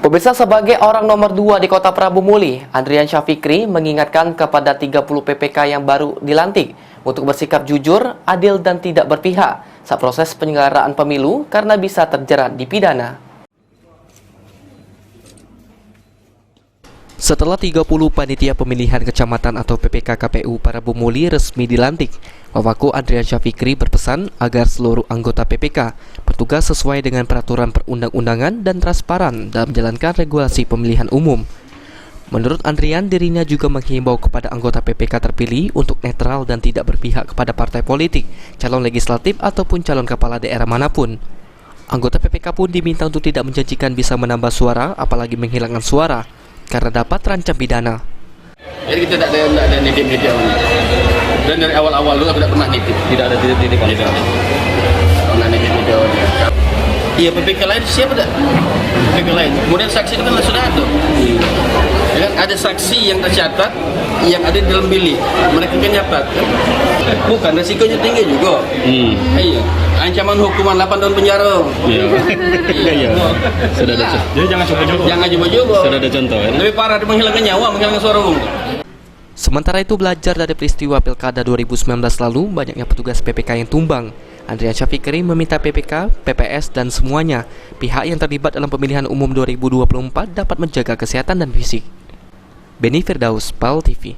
Pemirsa, sebagai orang nomor 2 di Kota Prabu Muli, Andrian Syafikri mengingatkan kepada 30 PPK yang baru dilantik untuk bersikap jujur, adil, dan tidak berpihak saat proses penyelenggaraan pemilu karena bisa terjerat di pidana. Setelah 30 panitia pemilihan kecamatan atau PPK KPU Prabu Muli resmi dilantik, Wawako Andrian Syafikri berpesan agar seluruh anggota PPK bertugas sesuai dengan peraturan perundang-undangan dan transparan dalam menjalankan regulasi pemilihan umum. Menurut Andrian, dirinya juga menghimbau kepada anggota PPK terpilih untuk netral dan tidak berpihak kepada partai politik, calon legislatif ataupun calon kepala daerah manapun. Anggota PPK pun diminta untuk tidak menjanjikan bisa menambah suara, apalagi menghilangkan suara, karena dapat terancam pidana. Jadi kita tidak ada nitip-nitip awalnya. Dan dari awal-awal dulu tidak pernah nitip. Tidak ada nitip-nitip. Tidak pernah nitip-nitip awalnya. Iya, PPK lain siapa tak? PPK lain. Kemudian saksi itu kan sudah ada. Ya kan? Ada saksi yang tercatat, yang ada di dalam bilik. Mereka kan nyatat. Bukan, resikonya tinggi juga. Iya. Ancaman hukuman 8 tahun penjara. Iya. Sudah ada. Jadi jangan coba-coba. Jangan coba-coba. Sudah ada contoh ya. Lebih parah dia menghilangkan nyawa, menghilangkan suara umum. Sementara itu, belajar dari peristiwa Pilkada 2019 lalu, banyaknya petugas PPK yang tumbang. Andrian Syafikri meminta PPK, PPS, dan semuanya pihak yang terlibat dalam pemilihan umum 2024 dapat menjaga kesehatan dan fisik. Beni Firdaus, PAL TV.